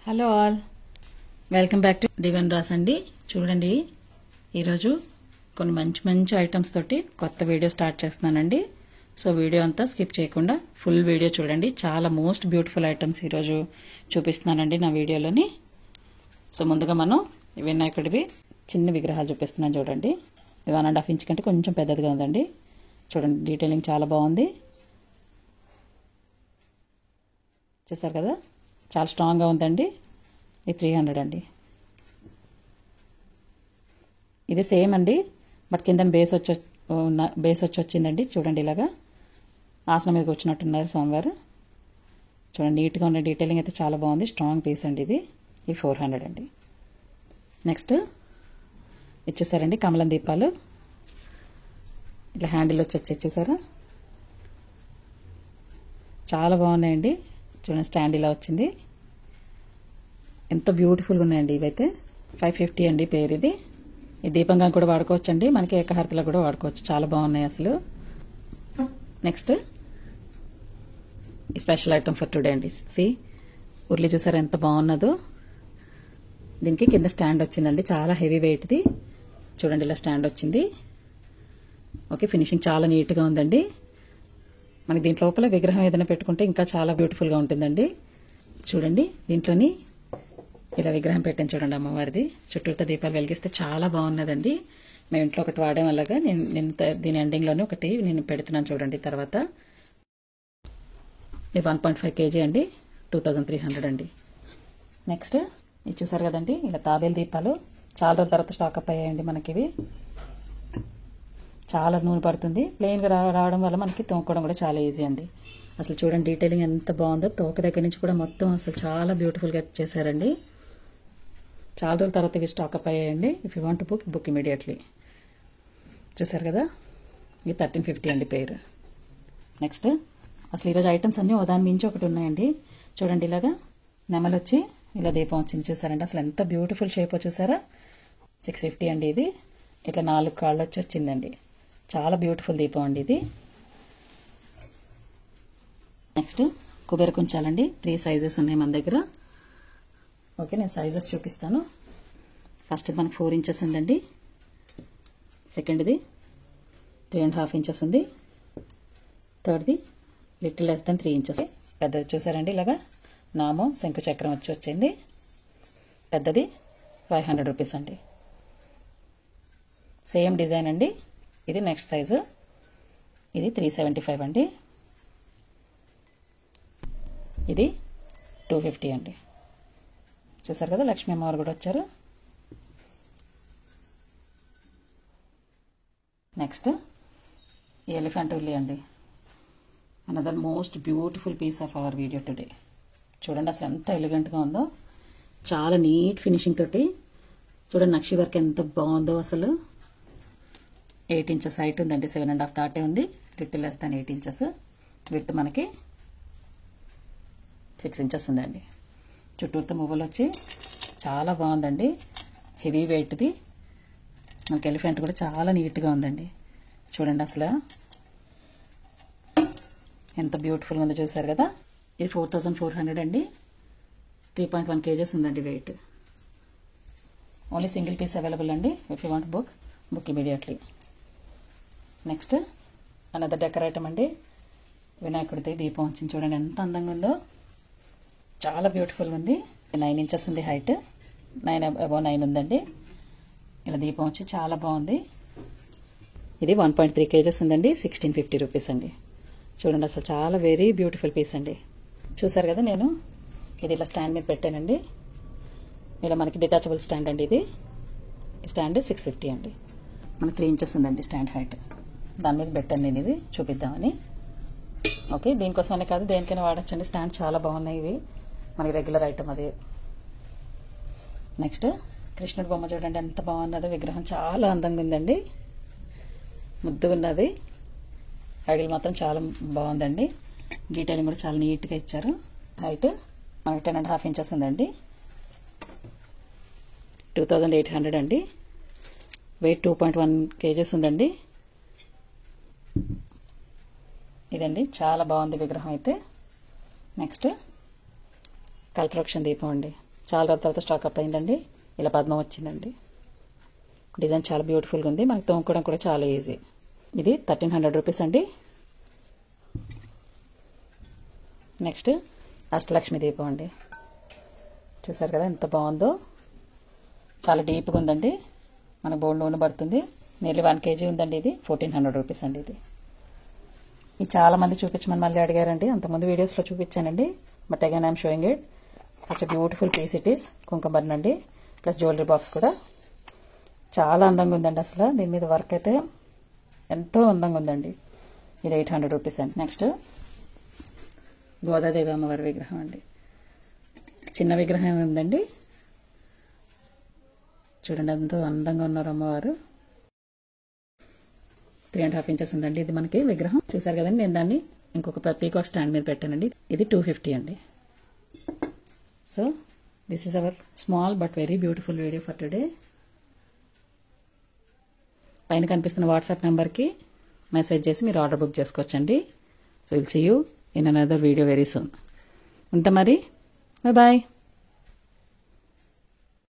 Hello all, welcome back to డివెన్ రాస్ అండి. చూడండి, ఈరోజు కొన్ని మంచి మంచి ఐటమ్స్ తోటి కొత్త వీడియో స్టార్ట్ చేస్తున్నానండి. సో వీడియో అంతా స్కిప్ చేయకుండా ఫుల్ వీడియో చూడండి. చాలా మోస్ట్ బ్యూటిఫుల్ ఐటమ్స్ ఈరోజు చూపిస్తున్నానండి నా వీడియోలోని. సో ముందుగా మనం వినాయకుడివి చిన్న విగ్రహాలు చూపిస్తున్నాను. చూడండి, ఇది 1.5 ఇంచ్ కంటే కొంచెం పెద్దదిగా ఉందండి. చూడండి, డీటెయిలింగ్ చాలా బాగుంది. చూసారు కదా, చాలా స్ట్రాంగ్గా ఉందండి. ఇది 300 అండి. ఇది సేమ్ అండి, బట్ కింద బేస్ వచ్చి వచ్చిందండి. చూడండి, ఇలాగా ఆసనం మీద కూర్చున్నట్టున్నారు స్వామివారు. చూడండి, నీట్గా ఉన్న డీటెయిలింగ్ అయితే చాలా బాగుంది. స్ట్రాంగ్ పీస్ అండి ఇది. ఇది 400 అండి. నెక్స్ట్ ఇది చూసారండి, కమలం దీపాలు ఇట్లా హ్యాండిల్ వచ్చి చూసారా, చాలా బాగున్నాయండి. చూడండి, స్టాండ్ ఇలా వచ్చింది. ఎంత బ్యూటిఫుల్గా ఉన్నాయండి ఇవైతే. 550 అండి పేరు ఇది. ఈ దీపంగా కూడా వాడుకోవచ్చు అండి, మనకి ఏకహారతిలో కూడా వాడుకోవచ్చు. చాలా బాగున్నాయి అసలు. నెక్స్ట్ ఈ స్పెషల్ ఐటమ్ ఫర్ టుడే అండి. ఉర్లి చూసారా ఎంత బాగున్నదో. దీనికి కింద స్టాండ్ వచ్చిందండి, చాలా హెవీ వెయిట్ది. చూడండి, ఇలా స్టాండ్ వచ్చింది. ఓకే, ఫినిషింగ్ చాలా నీట్గా ఉందండి. మనకి దీంట్లో లోపల విగ్రహం ఏదైనా పెట్టుకుంటే ఇంకా చాలా బ్యూటిఫుల్గా ఉంటుందండి. చూడండి, దీంట్లోని ఇలా విగ్రహం పెట్టాను చూడండి, అమ్మవారిది. చుట్టూతో దీపాలు వెలిగిస్తే చాలా బాగున్నదండి. మేము ఇంట్లో ఒకటి వాడడం వల్లగా నేను దీని ఎండింగ్లోనే ఒకటి నేను పెడుతున్నాను చూడండి. తర్వాత ఇది 1.5 kg అండి, 2300 అండి. నెక్స్ట్ ఇది చూసారు కదండి, ఇలా తాబేలు దీపాలు చాలా రోజుల తర్వాత స్టాక్ అప్ అయ్యాయండి మనకి. ఇవి చాలా నూనె పడుతుంది. ప్లెయిన్గా రావడం వల్ల మనకి తోముకోవడం కూడా చాలా ఈజీ అండి. అసలు చూడండి, డీటెయిలింగ్ ఎంత బాగుందో. తోక దగ్గర నుంచి కూడా మొత్తం అసలు చాలా బ్యూటిఫుల్గా చేశారండి. చాలా రోజుల తర్వాత ఇవి స్టాక్ అప్ అయ్యాయండి. If you want book immediately. చూసారు కదా, ఇది 1350 అండి పేరు. నెక్స్ట్ అసలు ఈరోజు ఐటమ్స్ అన్నీ దాని మించి ఒకటి ఉన్నాయండి. చూడండి, ఇలాగా నెమలు వచ్చి ఇలా దీపం వచ్చింది చూసారండి. అసలు ఎంత బ్యూటిఫుల్ షేప్ చూసారా. 650 అండి ఇది. ఇట్లా 4 కాళ్ళు వచ్చిందండి. చాలా బ్యూటిఫుల్ దీపం అండి ఇది. నెక్స్ట్ కుబేర కుంచాలండి. 3 సైజెస్ ఉన్నాయి మన దగ్గర. ఓకే, నేను సైజెస్ చూపిస్తాను. ఫస్ట్ మనకి 4 ఇంచెస్ ఉందండి. సెకండ్ది 3.5 ఇంచెస్ ఉంది. థర్డ్ది లిటిల్ లెస్ దెన్ 3 ఇంచెస్. పెద్దది చూసారండి, ఇలాగా నామం శంకు చక్రం వచ్చింది. పెద్దది 500 రూపీస్ అండి. సేమ్ డిజైన్ అండి. ఇది నెక్స్ట్ సైజు. ఇది 375 అండి. ఇది 250 అండి. చూసారు కదా, లక్ష్మీ అమ్మవారు కూడా వచ్చారు. నెక్స్ట్ ఈ ఎలిఫెంట్ ఉల్లి అండి. Another most beautiful piece of our video today. చూడండి, అసలు ఎంత ఎలిగెంట్గా ఉందో. చాలా నీట్ ఫినిషింగ్ తోటి. చూడండి, నక్షి వర్క్ ఎంత బాగుందో అసలు. 8 ఇంచెస్ హైట్ ఉందండి. 7.5 దాటే ఉంది. Little less than 8 inches. Width మనకి 6 ఇంచెస్ ఉందండి. చుట్టూతో మువ్వలు వచ్చి చాలా బాగుందండి. హెవీ వెయిట్ది. మనకి ఎలిఫెంట్ కూడా చాలా నీట్గా ఉందండి. చూడండి అసలు ఎంత బ్యూటిఫుల్గా ఉందో. చూసారు కదా, ఇది 4400 అండి. 3.1 kgs ఉందండి weight. Only single piece available అండి. If you want book immediately. Next another decor item అండి. వినాయకుడిది దీపం వచ్చింది. చూడండి ఎంత అందంగా ఉందో. చాలా బ్యూటిఫుల్గా ఉంది. 9 ఇంచెస్ ఉంది హైట్. 9 ఉందండి. ఇలా దీపం వచ్చి చాలా బాగుంది. ఇది 1.3 kgs ఉందండి. 1650 రూపీస్ అండి. చూడండి, అసలు చాలా వెరీ బ్యూటిఫుల్ పీస్ అండి. చూసారు కదా, నేను ఇది ఇలా స్టాండ్ మీద పెట్టానండి. ఇలా మనకి డిటాచబుల్ స్టాండ్ అండి ఇది. స్టాండ్ 650 అండి. మనకి 3 ఇంచెస్ ఉందండి స్టాండ్ హైట్. దాని మీద పెట్టాను నేను ఇది చూపిద్దామని. ఓకే, దీనికోసమనే కాదు, దేనికైనా వాడచ్చండి. స్టాండ్ చాలా బాగున్నాయి ఇవి. మనకి రెగ్యులర్ ఐటమ్ అది. నెక్స్ట్ కృష్ణుడి బొమ్మ చూడండి ఎంత బాగున్నదో. విగ్రహం చాలా అందంగా ఉందండి. ముద్దుగా ఉన్నది. ఐడిల్ మాత్రం చాలా బాగుందండి. డీటెయిలింగ్ కూడా చాలా నీట్గా ఇచ్చారు. హైట్ మనకి 10.5 ఇంచెస్ ఉందండి. 2800 అండి. వెయిట్ 2.1 kgs ఉందండి. ఇదండి, చాలా బాగుంది విగ్రహం అయితే. నెక్స్ట్ కల్పవృక్షం దీపం అండి. చాలా రోజుల తర్వాత స్టాక్ అప్ అయిందండి. ఇలా పద్మం వచ్చిందండి. డిజైన్ చాలా బ్యూటిఫుల్గా ఉంది. మనకి తోముకోవడం కూడా చాలా ఈజీ. ఇది 1300 రూపీస్ అండి. నెక్స్ట్ అష్టలక్ష్మి దీపం అండి. చూసారు కదా ఎంత బాగుందో. చాలా డీప్గా ఉందండి. మనకు బోల్డ్ నూనె పడుతుంది. నియర్లీ 1 kg ఉందండి. ఇది 1400 రూపీస్ అండి. ఇది చాలా మంది చూపించమని మళ్ళీ అడిగారండి. అంతకుముందు వీడియోస్లో చూపించానండి. But again I'm showing it. Such beautiful piece it is. కుంకుమ బర్న్ అండి. ప్లస్ జ్యువెలరీ బాక్స్ కూడా చాలా అందంగా ఉందండి. అసలు దీని మీద వర్క్ అయితే ఎంతో అందంగా ఉందండి. ఇది 800 రూపీస్ అండి. నెక్స్ట్ గోదాదేవి అమ్మవారి విగ్రహం అండి. చిన్న విగ్రహం ఉందండి. చూడండి ఎంతో అందంగా ఉన్నారు అమ్మవారు. 3.5 ఇంచెస్ ఉందండి. ఇది మనకి విగ్రహం చూసారు కదండి. నేను దాన్ని ఇంకొక పీకాక్ స్టాండ్ మీద పెట్టానండి. ఇది 250 అండి. So this is our small but very beautiful video for today. పైన కనిపిస్తున్న వాట్సాప్ నెంబర్కి మెసేజ్ చేసి మీరు ఆర్డర్ బుక్ చేసుకోవచ్చండి. So will see you in another video very soon. ఉంటా మరి. బాయ్.